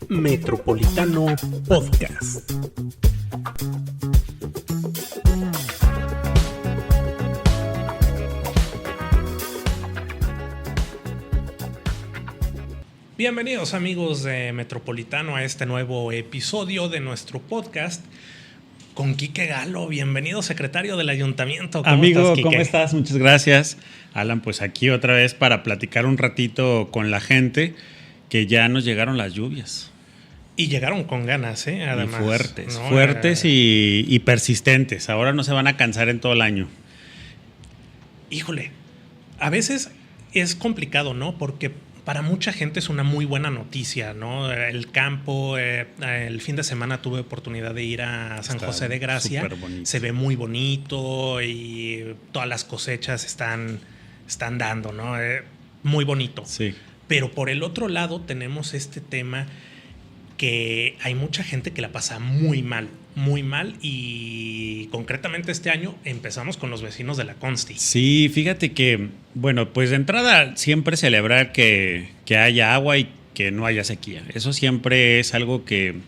Metropolitano Podcast. Bienvenidos amigos de Metropolitano a este nuevo episodio de nuestro podcast con Quique Galo. Bienvenido, secretario del Ayuntamiento. ¿Cómo estás, Quique? ¿Cómo estás? Muchas gracias, Alan. Pues aquí otra vez para platicar un ratito con la gente, que ya nos llegaron las lluvias. Y llegaron con ganas, además. Y fuertes y persistentes. Ahora no se van a cansar en todo el año. Híjole, a veces es complicado, ¿no? Porque para mucha gente es una muy buena noticia, ¿no? El campo, el fin de semana tuve oportunidad de ir a San José de Gracia. Se ve muy bonito y todas las cosechas están dando, ¿no? Muy bonito. Sí. Pero por el otro lado tenemos este tema que hay mucha gente que la pasa muy mal y concretamente este año empezamos con los vecinos de la Consti. Sí, fíjate que, bueno, pues de entrada siempre celebrar que haya agua y que no haya sequía. Eso siempre es algo que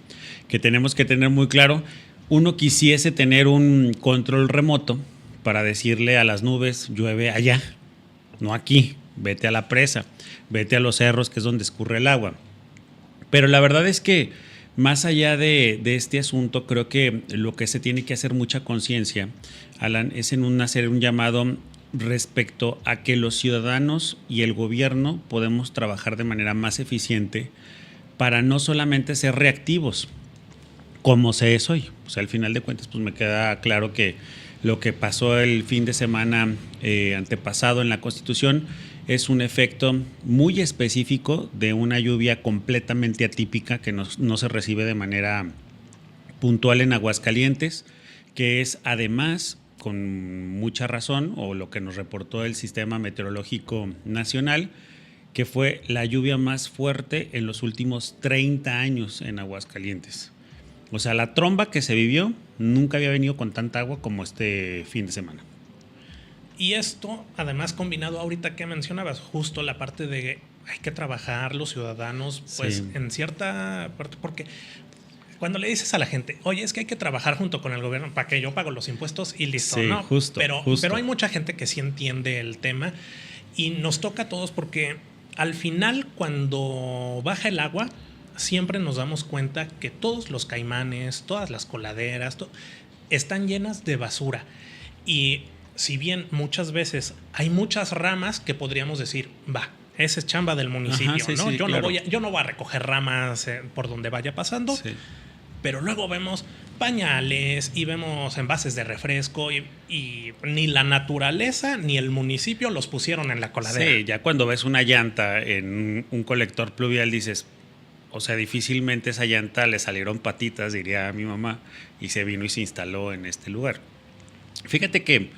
tenemos que tener muy claro. Uno quisiese tener un control remoto para decirle a las nubes, llueve allá, no aquí, vete a la presa, vete a los cerros que es donde escurre el agua. Pero la verdad es que más allá de este asunto, creo que lo que se tiene que hacer mucha conciencia, Alan, es hacer un llamado respecto a que los ciudadanos y el gobierno podemos trabajar de manera más eficiente para no solamente ser reactivos, como se es hoy. O sea, al final de cuentas, pues me queda claro que lo que pasó el fin de semana antepasado en la Constitución es un efecto muy específico de una lluvia completamente atípica que no se recibe de manera puntual en Aguascalientes, que es además, con mucha razón, o lo que nos reportó el Sistema Meteorológico Nacional, que fue la lluvia más fuerte en los últimos 30 años en Aguascalientes. O sea, la tromba que se vivió nunca había venido con tanta agua como este fin de semana. Y esto, además, combinado ahorita que mencionabas, justo la parte de hay que trabajar los ciudadanos, pues sí, en cierta parte, porque cuando le dices a la gente, oye, es que hay que trabajar junto con el gobierno para que yo pago los impuestos y listo, sí, ¿no? Justo. Pero hay mucha gente que sí entiende el tema y nos toca a todos porque al final, cuando baja el agua, siempre nos damos cuenta que todos los caimanes, todas las coladeras, están llenas de basura. Y si bien muchas veces hay muchas ramas que podríamos decir, esa es chamba del municipio, sí, ¿no? Sí, yo claro. no voy a recoger ramas por donde vaya pasando, sí, pero luego vemos pañales y vemos envases de refresco y ni la naturaleza ni el municipio los pusieron en la coladera. Sí, ya cuando ves una llanta en un colector pluvial dices, o sea, difícilmente esa llanta le salieron patitas, diría mi mamá, y se vino y se instaló en este lugar. Fíjate que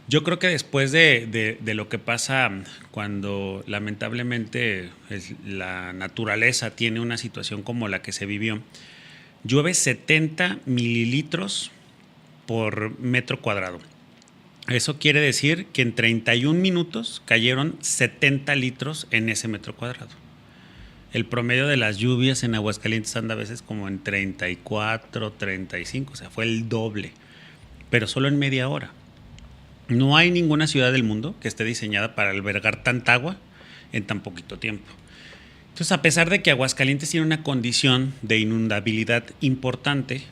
yo creo que después de lo que pasa cuando lamentablemente la naturaleza tiene una situación como la que se vivió, llueve 70 mililitros por metro cuadrado. Eso quiere decir que en 31 minutos cayeron 70 litros en ese metro cuadrado. El promedio de las lluvias en Aguascalientes anda a veces como en 34, 35, o sea, fue el doble, pero solo en media hora. No hay ninguna ciudad del mundo que esté diseñada para albergar tanta agua en tan poquito tiempo. Entonces, a pesar de que Aguascalientes tiene una condición de inundabilidad importante,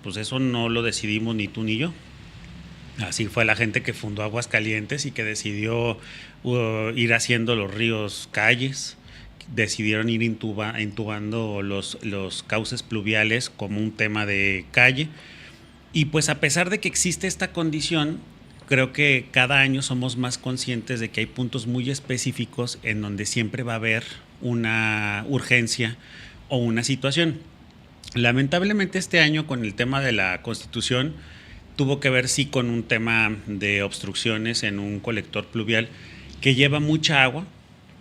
pues eso no lo decidimos ni tú ni yo. Así fue la gente que fundó Aguascalientes y que decidió ir haciendo los ríos calles, decidieron ir intubando los cauces pluviales como un tema de calle. Y pues a pesar de que existe esta condición, creo que cada año somos más conscientes de que hay puntos muy específicos en donde siempre va a haber una urgencia o una situación. Lamentablemente este año con el tema de la Constitución tuvo que ver sí con un tema de obstrucciones en un colector pluvial que lleva mucha agua,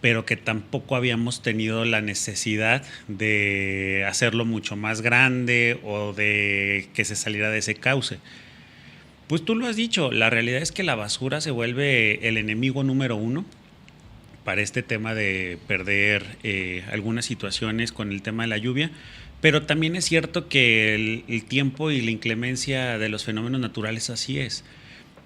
pero que tampoco habíamos tenido la necesidad de hacerlo mucho más grande o de que se saliera de ese cauce. Pues tú lo has dicho, la realidad es que la basura se vuelve el enemigo número uno para este tema de perder algunas situaciones con el tema de la lluvia, pero también es cierto que el tiempo y la inclemencia de los fenómenos naturales así es.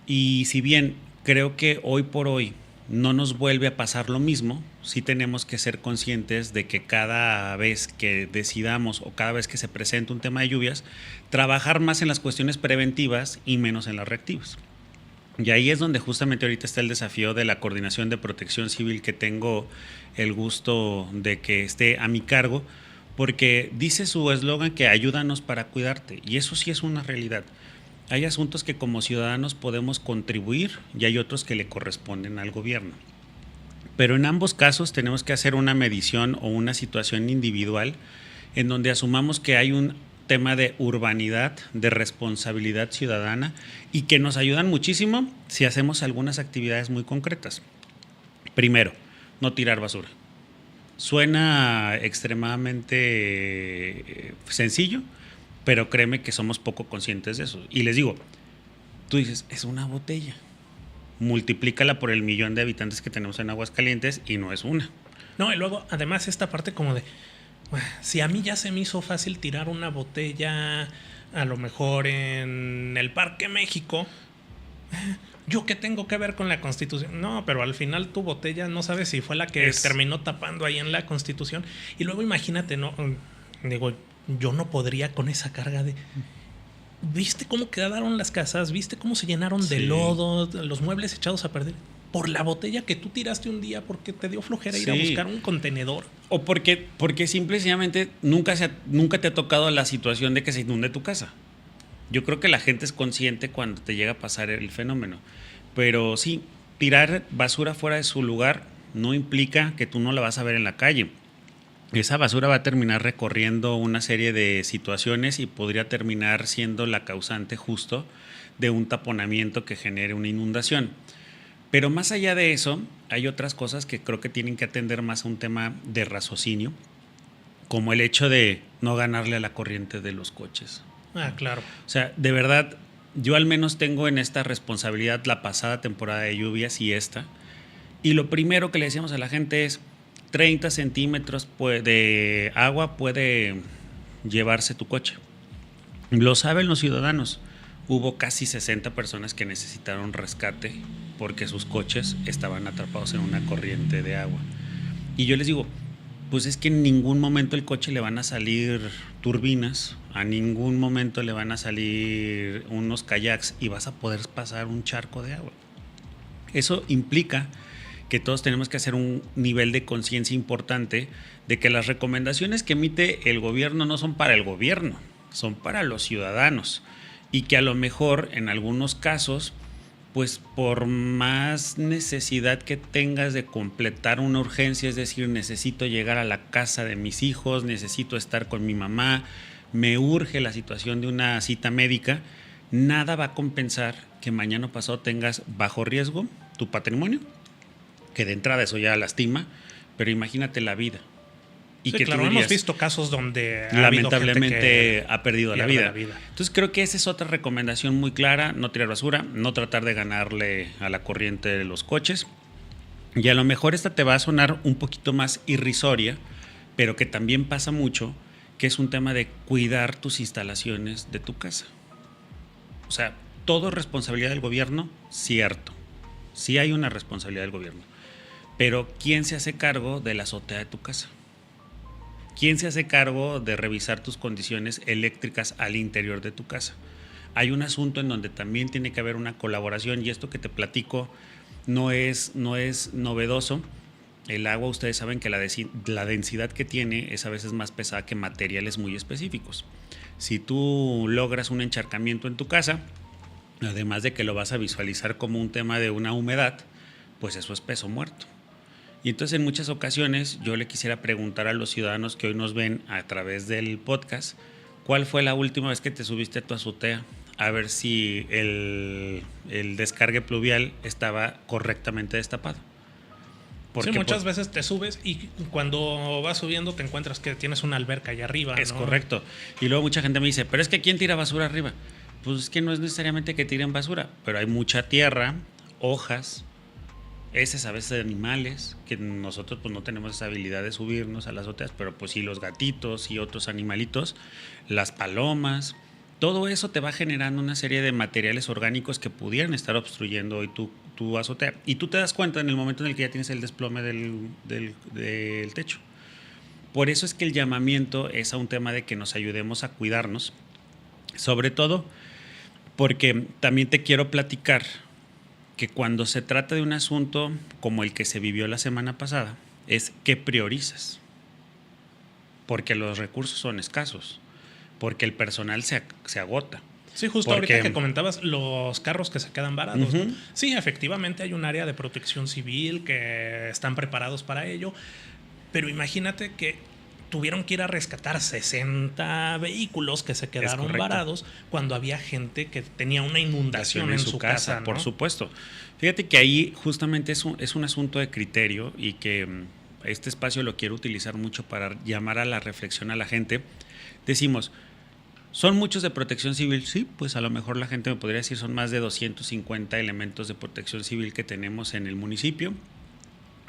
Y si bien creo que hoy por hoy no nos vuelve a pasar lo mismo, sí tenemos que ser conscientes de que cada vez que decidamos o cada vez que se presenta un tema de lluvias, trabajar más en las cuestiones preventivas y menos en las reactivas. Y ahí es donde justamente ahorita está el desafío de la coordinación de protección civil, que tengo el gusto de que esté a mi cargo, porque dice su eslogan que ayúdanos para cuidarte, y eso sí es una realidad. Hay asuntos que como ciudadanos podemos contribuir y hay otros que le corresponden al gobierno. Pero en ambos casos tenemos que hacer una medición o una situación individual en donde asumamos que hay un tema de urbanidad, de responsabilidad ciudadana, y que nos ayudan muchísimo si hacemos algunas actividades muy concretas. Primero, no tirar basura. Suena extremadamente sencillo, pero créeme que somos poco conscientes de eso. Y les digo, tú dices, es una botella. Multiplícala por el 1,000,000 de habitantes que tenemos en Aguascalientes y no es una. No, y luego, además, esta parte como de, si a mí ya se me hizo fácil tirar una botella, a lo mejor en el Parque México, ¿yo qué tengo que ver con la Constitución? No, pero al final tu botella no sabes si fue la que terminó tapando ahí en la Constitución. Y luego imagínate, ¿no? Digo, yo no podría con esa carga de... ¿Viste cómo quedaron las casas? ¿Viste cómo se llenaron de lodo? Los muebles echados a perder. Por la botella que tú tiraste un día porque te dio flojera ir a buscar un contenedor. O porque simple y sencillamente nunca te ha tocado la situación de que se inunde tu casa. Yo creo que la gente es consciente cuando te llega a pasar el fenómeno. Pero sí, tirar basura fuera de su lugar no implica que tú no la vas a ver en la calle. Esa basura va a terminar recorriendo una serie de situaciones y podría terminar siendo la causante justo de un taponamiento que genere una inundación. Pero más allá de eso, hay otras cosas que creo que tienen que atender más a un tema de raciocinio, como el hecho de no ganarle a la corriente de los coches. Ah, claro. O sea, de verdad, yo al menos tengo en esta responsabilidad la pasada temporada de lluvias y esta. Y lo primero que le decíamos a la gente es 30 centímetros de agua puede llevarse tu coche. Lo saben los ciudadanos. Hubo casi 60 personas que necesitaron rescate porque sus coches estaban atrapados en una corriente de agua. Y yo les digo, pues es que en ningún momento el coche le van a salir turbinas, a ningún momento le van a salir unos kayaks y vas a poder pasar un charco de agua. Eso implica que todos tenemos que hacer un nivel de conciencia importante de que las recomendaciones que emite el gobierno no son para el gobierno, son para los ciudadanos, y que a lo mejor en algunos casos, pues por más necesidad que tengas de completar una urgencia, es decir, necesito llegar a la casa de mis hijos, necesito estar con mi mamá, me urge la situación de una cita médica, nada va a compensar que mañana pasado tengas bajo riesgo tu patrimonio, que de entrada eso ya lastima, pero imagínate la vida. Y sí, que claro, hemos visto casos donde lamentablemente ha perdido la vida. Entonces creo que esa es otra recomendación muy clara: no tirar basura, no tratar de ganarle a la corriente de los coches. Y a lo mejor esta te va a sonar un poquito más irrisoria, pero que también pasa mucho, que es un tema de cuidar tus instalaciones de tu casa. O sea, todo es responsabilidad del gobierno, cierto. Sí hay una responsabilidad del gobierno. Pero ¿quién se hace cargo de la azotea de tu casa? ¿Quién se hace cargo de revisar tus condiciones eléctricas al interior de tu casa? Hay un asunto en donde también tiene que haber una colaboración, y esto que te platico no es novedoso. El agua, ustedes saben que la densidad que tiene es a veces más pesada que materiales muy específicos. Si tú logras un encharcamiento en tu casa, además de que lo vas a visualizar como un tema de una humedad, pues eso es peso muerto. Y entonces en muchas ocasiones yo le quisiera preguntar a los ciudadanos que hoy nos ven a través del podcast, ¿cuál fue la última vez que te subiste a tu azotea a ver si el descargue pluvial estaba correctamente destapado? Porque sí, muchas veces te subes y cuando vas subiendo te encuentras que tienes una alberca allá arriba. Es correcto. Y luego mucha gente me dice, pero es que ¿quién tira basura arriba? Pues es que no es necesariamente que tiren basura, pero hay mucha tierra, hojas, heces a veces de animales, que nosotros pues no tenemos esa habilidad de subirnos a las azoteas, pero pues sí los gatitos y otros animalitos, las palomas, todo eso te va generando una serie de materiales orgánicos que pudieran estar obstruyendo hoy tu azotea. Y tú te das cuenta en el momento en el que ya tienes el desplome del techo. Por eso es que el llamamiento es a un tema de que nos ayudemos a cuidarnos, sobre todo porque también te quiero platicar que cuando se trata de un asunto como el que se vivió la semana pasada, es qué priorizas. Porque los recursos son escasos, porque el personal se agota. Sí, justo ahorita que comentabas los carros que se quedan varados, ¿no? Sí, efectivamente hay un área de protección civil que están preparados para ello, pero imagínate que tuvieron que ir a rescatar 60 vehículos que se quedaron varados cuando había gente que tenía una inundación en su casa, ¿no? Por supuesto. Fíjate que ahí justamente es un asunto de criterio y que este espacio lo quiero utilizar mucho para llamar a la reflexión a la gente. Decimos, ¿son muchos de protección civil? Sí, pues a lo mejor la gente me podría decir son más de 250 elementos de protección civil que tenemos en el municipio,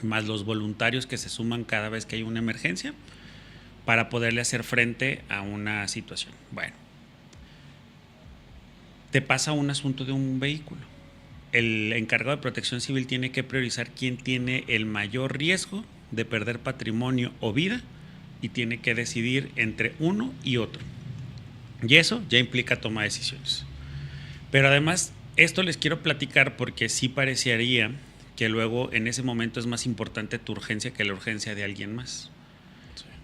más los voluntarios que se suman cada vez que hay una emergencia para poderle hacer frente a una situación. Bueno, te pasa un asunto de un vehículo. El encargado de protección civil tiene que priorizar quién tiene el mayor riesgo de perder patrimonio o vida y tiene que decidir entre uno y otro. Y eso ya implica toma de decisiones. Pero además, esto les quiero platicar porque sí parecería que luego en ese momento es más importante tu urgencia que la urgencia de alguien más.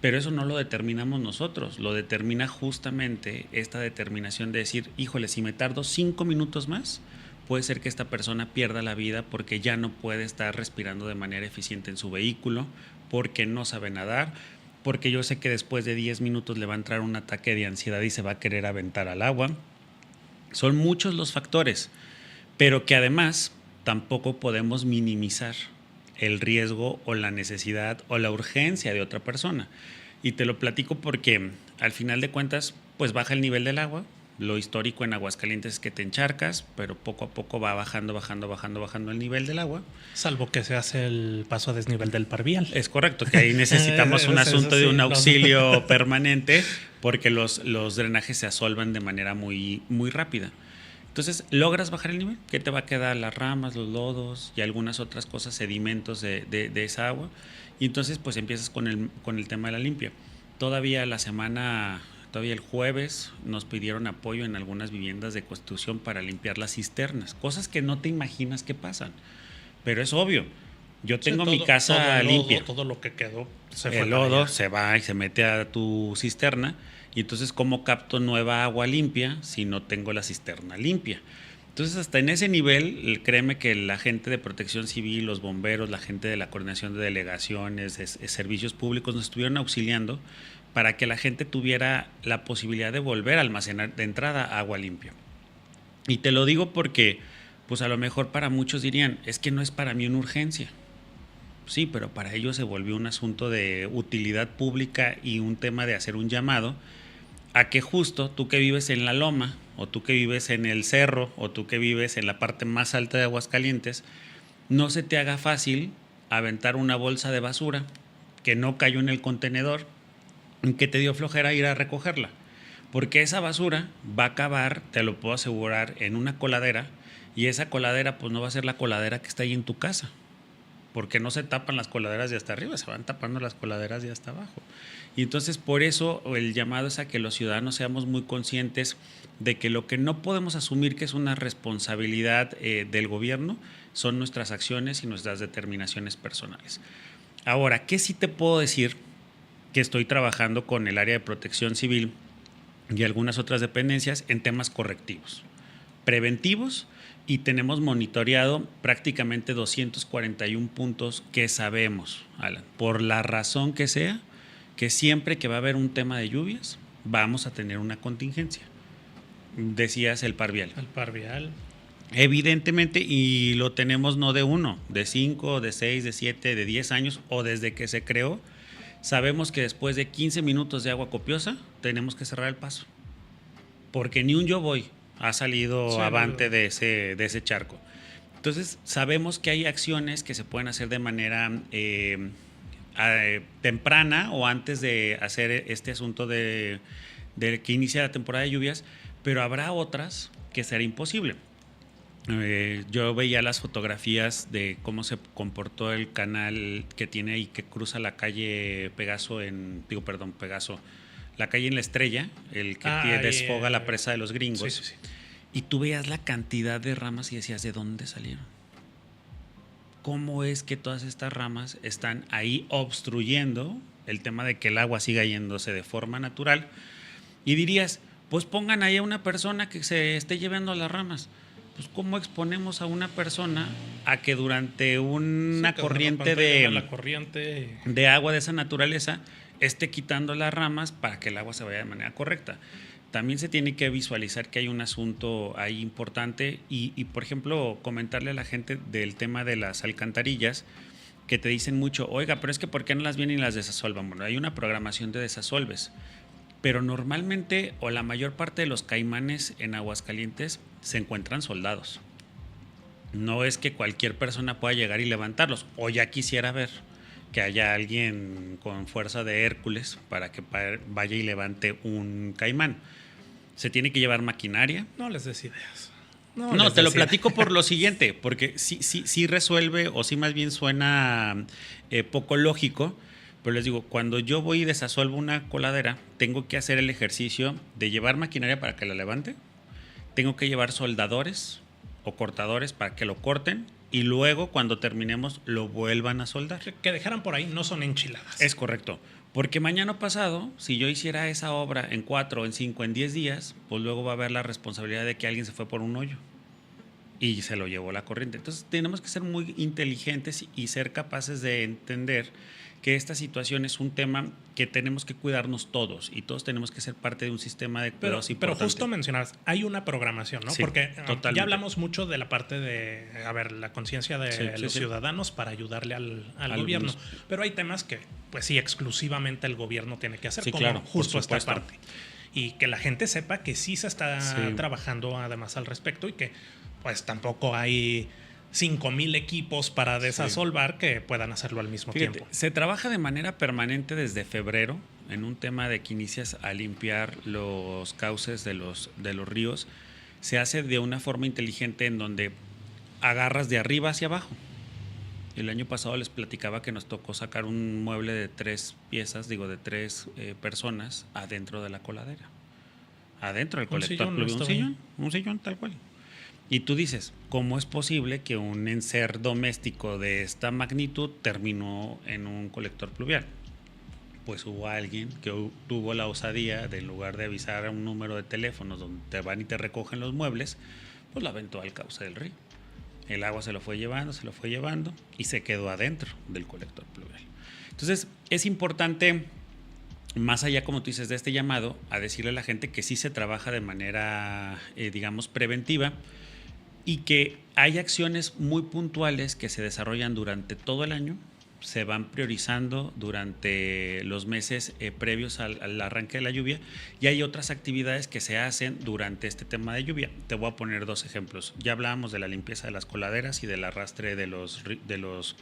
Pero eso no lo determinamos nosotros, lo determina justamente esta determinación de decir, híjole, si me tardo 5 minutos más, puede ser que esta persona pierda la vida porque ya no puede estar respirando de manera eficiente en su vehículo, porque no sabe nadar, porque yo sé que después de 10 minutos le va a entrar un ataque de ansiedad y se va a querer aventar al agua. Son muchos los factores, pero que además tampoco podemos minimizar el riesgo o la necesidad o la urgencia de otra persona. Y te lo platico porque al final de cuentas, pues baja el nivel del agua. Lo histórico en Aguascalientes es que te encharcas, pero poco a poco va bajando el nivel del agua. Salvo que se hace el paso a desnivel del parvial. Es correcto, que ahí necesitamos un asunto de un auxilio permanente porque los drenajes se asolvan de manera muy, muy rápida. Entonces, logras bajar el nivel, ¿qué te va a quedar? Las ramas, los lodos y algunas otras cosas, sedimentos de esa agua. Y entonces, pues empiezas con el tema de la limpia. Todavía el jueves nos pidieron apoyo en algunas viviendas de Constitución para limpiar las cisternas, cosas que no te imaginas que pasan. Pero es obvio, yo tengo mi casa limpia. Todo lo que quedó el lodo se va y se mete a tu cisterna. Y entonces, ¿cómo capto nueva agua limpia si no tengo la cisterna limpia? Entonces, hasta en ese nivel, créeme que la gente de protección civil, los bomberos, la gente de la coordinación de delegaciones, de servicios públicos, nos estuvieron auxiliando para que la gente tuviera la posibilidad de volver a almacenar de entrada agua limpia. Y te lo digo porque, pues a lo mejor para muchos dirían, es que no es para mí una urgencia. Sí, pero para ellos se volvió un asunto de utilidad pública y un tema de hacer un llamado a que justo tú que vives en la loma, o tú que vives en el cerro, o tú que vives en la parte más alta de Aguascalientes, no se te haga fácil aventar una bolsa de basura que no cayó en el contenedor y que te dio flojera ir a recogerla. Porque esa basura va a acabar, te lo puedo asegurar, en una coladera, y esa coladera pues no va a ser la coladera que está ahí en tu casa. Porque no se tapan las coladeras de hasta arriba, se van tapando las coladeras de hasta abajo. Y entonces por eso el llamado es a que los ciudadanos seamos muy conscientes de que lo que no podemos asumir que es una responsabilidad del gobierno son nuestras acciones y nuestras determinaciones personales. Ahora, ¿qué sí te puedo decir? Que estoy trabajando con el área de protección civil y algunas otras dependencias en temas correctivos, preventivos, y tenemos monitoreado prácticamente 241 puntos que sabemos, Alan, por la razón que sea, que siempre que va a haber un tema de lluvias, vamos a tener una contingencia. Decías el parvial. El parvial. Evidentemente, y lo tenemos no de 1, de 5, de 6, de 7, de 10 años o desde que se creó, sabemos que después de 15 minutos de agua copiosa tenemos que cerrar el paso. Porque ni un yo voy ha salido avante de ese charco. Entonces, sabemos que hay acciones que se pueden hacer de manera temprana o antes de hacer este asunto de que inicia la temporada de lluvias, pero habrá otras que será imposible. Yo veía las fotografías de cómo se comportó el canal que tiene ahí, que cruza la calle Pegaso Pegaso, la calle en La Estrella, el que desfoga la presa de los gringos. Sí, sí, sí. Y tú veías la cantidad de ramas y decías, ¿de dónde salieron? ¿Cómo es que todas estas ramas están ahí obstruyendo el tema de que el agua siga yéndose de forma natural? Y dirías, pues pongan ahí a una persona que se esté llevando las ramas. Pues ¿cómo exponemos a una persona a que durante una corriente de agua de esa naturaleza esté quitando las ramas para que el agua se vaya de manera correcta? También se tiene que visualizar que hay un asunto ahí importante y, por ejemplo, comentarle a la gente del tema de las alcantarillas, que te dicen mucho, oiga, pero es que ¿por qué no las vienen y las desasolvan? Bueno, hay una programación de desasolves, pero normalmente o la mayor parte de los caimanes en Aguascalientes se encuentran soldados. No es que cualquier persona pueda llegar y levantarlos, o ya quisiera ver que haya alguien con fuerza de Hércules para que vaya y levante un caimán. Se tiene que llevar maquinaria. No les des ideas. No, te lo platico por lo siguiente, porque sí resuelve, o sí más bien suena poco lógico, pero les digo, cuando yo voy y desasolvo una coladera, tengo que hacer el ejercicio de llevar maquinaria para que la levante, tengo que llevar soldadores o cortadores para que lo corten, y luego cuando terminemos lo vuelvan a soldar. Que dejaran por ahí no son enchiladas. Es correcto. Porque mañana pasado, si yo hiciera esa obra en 4, en 5, en 10 días, pues luego va a haber la responsabilidad de que alguien se fue por un hoyo y se lo llevó la corriente. Entonces tenemos que ser muy inteligentes y ser capaces de entender que esta situación es un tema que tenemos que cuidarnos todos y todos tenemos que ser parte de un sistema de cuidados importante. Pero justo mencionabas, hay una programación, ¿no? Sí, porque totalmente. ya hablamos mucho de la parte de, la conciencia de los ciudadanos para ayudarle al gobierno. Mismo. Pero hay temas que, pues sí, exclusivamente el gobierno tiene que hacer, como claro, justo esta parte. Y que la gente sepa que sí se está trabajando además al respecto y que pues tampoco hay 5,000 equipos para desasolvar que puedan hacerlo al mismo tiempo. Se trabaja de manera permanente desde febrero en un tema de que inicias a limpiar los cauces de los ríos. Se hace de una forma inteligente en donde agarras de arriba hacia abajo. El año pasado les platicaba que nos tocó sacar un mueble de 3 piezas, de 3 personas adentro de la coladera. Adentro del colector pluvial. Un sillón tal cual. Y tú dices, ¿cómo es posible que un enser doméstico de esta magnitud terminó en un colector pluvial? Pues hubo alguien que tuvo la osadía de, en lugar de avisar a un número de teléfonos donde te van y te recogen los muebles, pues la aventó al cauce del río. El agua se lo fue llevando y se quedó adentro del colector pluvial. Entonces, es importante, más allá, como tú dices, de este llamado, a decirle a la gente que sí se trabaja de manera, preventiva, y que hay acciones muy puntuales que se desarrollan durante todo el año, se van priorizando durante los meses previos al arranque de la lluvia, y hay otras actividades que se hacen durante este tema de lluvia. Te voy a poner 2 ejemplos. Ya hablábamos de la limpieza de las coladeras y del arrastre de los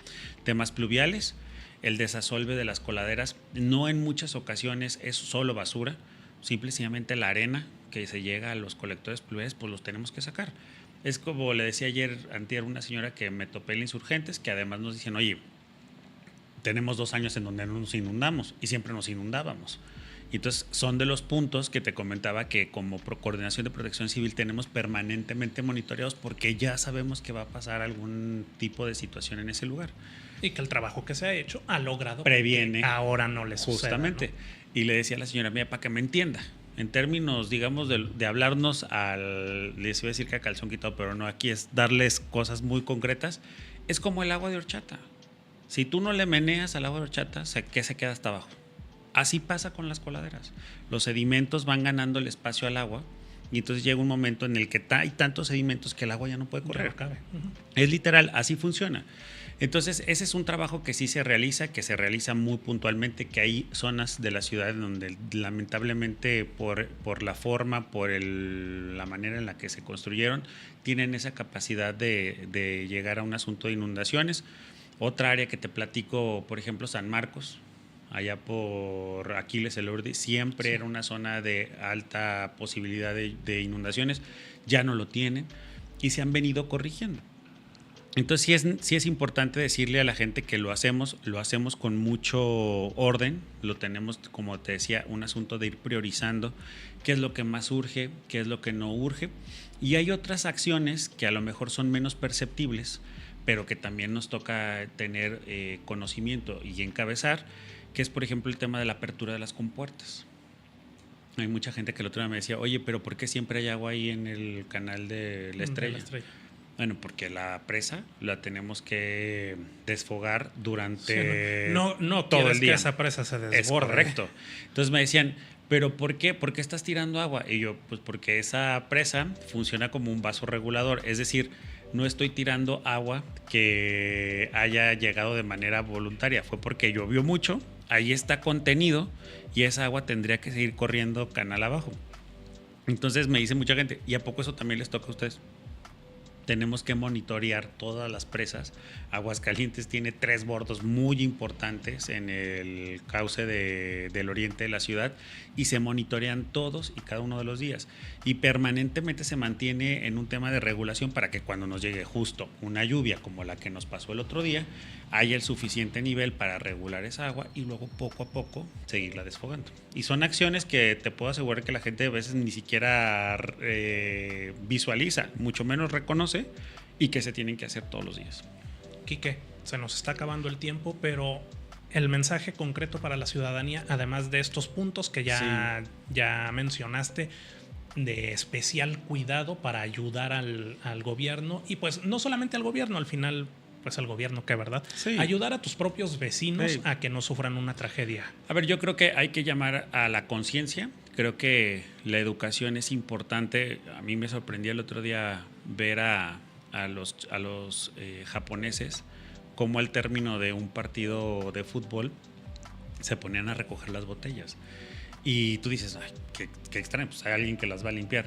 temas pluviales. El desasolve de las coladeras no en muchas ocasiones es solo basura, simplemente la arena que se llega a los colectores pluviales, pues los tenemos que sacar. Es como le decía antier una señora que me topé en Insurgentes, que además nos dicen, oye, tenemos 2 años en donde no nos inundamos y siempre nos inundábamos. Y entonces son de los puntos que te comentaba que como Coordinación de Protección Civil tenemos permanentemente monitoreados porque ya sabemos que va a pasar algún tipo de situación en ese lugar. Y que el trabajo que se ha hecho ha logrado previene. Ahora no les suceda. Justamente. ¿No? Y le decía a la señora, mira, para que me entienda, en términos, digamos, de hablarnos les iba a decir que a calzón quitado, pero no, aquí es darles cosas muy concretas. Es como el agua de horchata. Si tú no le meneas al agua de horchata, ¿qué se queda hasta abajo? Así pasa con las coladeras. Los sedimentos van ganando el espacio al agua y entonces llega un momento en el que hay tantos sedimentos que el agua ya no puede correr. Ya no cabe. Es literal, así funciona. Entonces, ese es un trabajo que sí se realiza, que se realiza muy puntualmente, que hay zonas de la ciudad donde lamentablemente por la forma, la manera en la que se construyeron, tienen esa capacidad de llegar a un asunto de inundaciones. Otra área que te platico, por ejemplo, San Marcos, allá por Aquiles Elordi, siempre era una zona de alta posibilidad de inundaciones, ya no lo tienen y se han venido corrigiendo. Entonces sí es importante decirle a la gente que lo hacemos con mucho orden, lo tenemos, como te decía, un asunto de ir priorizando qué es lo que más urge, qué es lo que no urge, y hay otras acciones que a lo mejor son menos perceptibles, pero que también nos toca tener conocimiento y encabezar, que es, por ejemplo, el tema de la apertura de las compuertas. Hay mucha gente que el otro día me decía, oye, pero ¿por qué siempre hay agua ahí en el canal de la Estrella? Bueno, porque la presa la tenemos que desfogar durante no todo el día. Que esa presa se desborde. Es correcto. Entonces me decían, ¿pero por qué? ¿Por qué estás tirando agua? Y yo, pues porque esa presa funciona como un vaso regulador. Es decir, no estoy tirando agua que haya llegado de manera voluntaria. Fue porque llovió mucho, ahí está contenido y esa agua tendría que seguir corriendo canal abajo. Entonces me dice mucha gente, ¿y a poco eso también les toca a ustedes? Tenemos que monitorear todas las presas. Aguascalientes tiene 3 bordos muy importantes en el cauce del oriente de la ciudad y se monitorean todos y cada uno de los días. Y permanentemente se mantiene en un tema de regulación para que cuando nos llegue justo una lluvia como la que nos pasó el otro día, haya el suficiente nivel para regular esa agua y luego poco a poco seguirla desfogando. Y son acciones que te puedo asegurar que la gente a veces ni siquiera visualiza, mucho menos reconoce, y que se tienen que hacer todos los días. Quique, se nos está acabando el tiempo, pero el mensaje concreto para la ciudadanía, además de estos puntos que ya mencionaste, de especial cuidado para ayudar al gobierno, y pues no solamente al gobierno, al final pues al gobierno, ¿qué verdad? Sí. Ayudar a tus propios vecinos a que no sufran una tragedia. A ver, yo creo que hay que llamar a la conciencia. Creo que la educación es importante. A mí me sorprendió el otro día ver a los japoneses cómo al término de un partido de fútbol se ponían a recoger las botellas. Y tú dices, ay, qué extraño, pues hay alguien que las va a limpiar.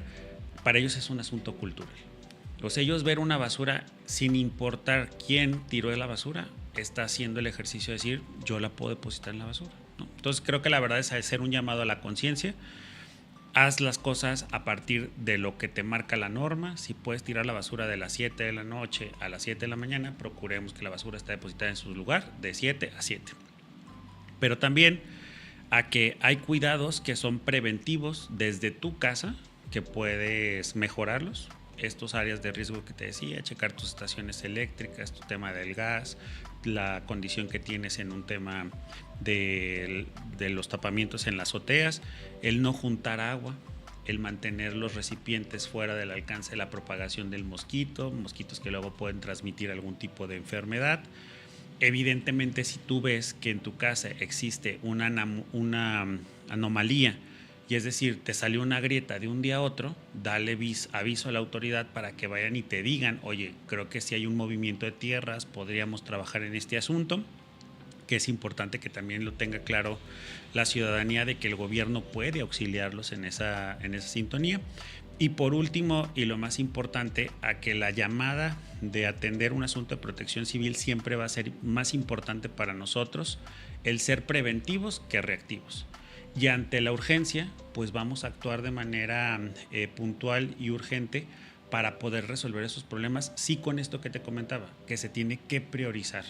Para ellos es un asunto cultural. O sea, ellos ver una basura sin importar quién tiró de la basura, está haciendo el ejercicio de decir, yo la puedo depositar en la basura, ¿no? Entonces creo que la verdad es hacer un llamado a la conciencia. Haz las cosas a partir de lo que te marca la norma. Si puedes tirar la basura de las 7 de la noche a las 7 de la mañana, procuremos que la basura esté depositada en su lugar de 7 a 7. Pero también a que hay cuidados que son preventivos desde tu casa, que puedes mejorarlos. Estos áreas de riesgo que te decía, checar tus estaciones eléctricas, tu tema del gas, la condición que tienes en un tema de los tapamientos en las azoteas, el no juntar agua, el mantener los recipientes fuera del alcance de la propagación del mosquito, mosquitos que luego pueden transmitir algún tipo de enfermedad. Evidentemente, si tú ves que en tu casa existe una anomalía, y es decir, te salió una grieta de un día a otro, dale aviso a la autoridad para que vayan y te digan, oye, creo que si hay un movimiento de tierras, podríamos trabajar en este asunto, que es importante que también lo tenga claro la ciudadanía de que el gobierno puede auxiliarlos en esa sintonía. Y por último, y lo más importante, a que la llamada de atender un asunto de protección civil siempre va a ser más importante para nosotros el ser preventivos que reactivos. Y ante la urgencia, pues vamos a actuar de manera puntual y urgente para poder resolver esos problemas. Sí, con esto que te comentaba, que se tiene que priorizar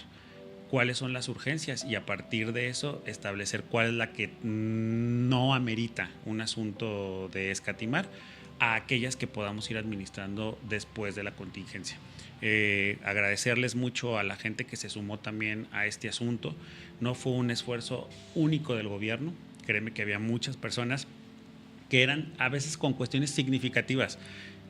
cuáles son las urgencias y a partir de eso establecer cuál es la que no amerita un asunto de escatimar a aquellas que podamos ir administrando después de la contingencia. Agradecerles mucho a la gente que se sumó también a este asunto. No fue un esfuerzo único del gobierno. Créeme que había muchas personas que eran a veces con cuestiones significativas.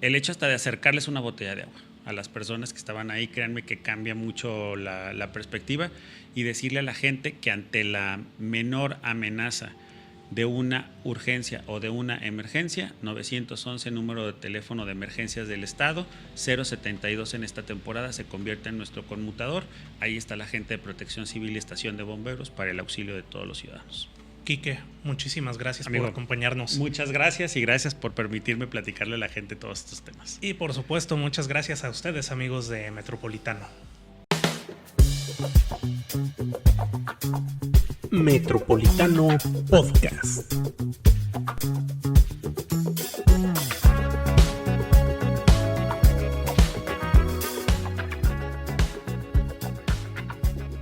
El hecho hasta de acercarles una botella de agua a las personas que estaban ahí, créanme que cambia mucho la perspectiva y decirle a la gente que ante la menor amenaza de una urgencia o de una emergencia, 911, número de teléfono de emergencias del Estado, 072 en esta temporada se convierte en nuestro conmutador. Ahí está la gente de Protección Civil y Estación de Bomberos para el auxilio de todos los ciudadanos. Quique, muchísimas gracias Amigo, por acompañarnos. Muchas gracias y gracias por permitirme platicarle a la gente todos estos temas. Y por supuesto, muchas gracias a ustedes, amigos de Metropolitano. Metropolitano Podcast.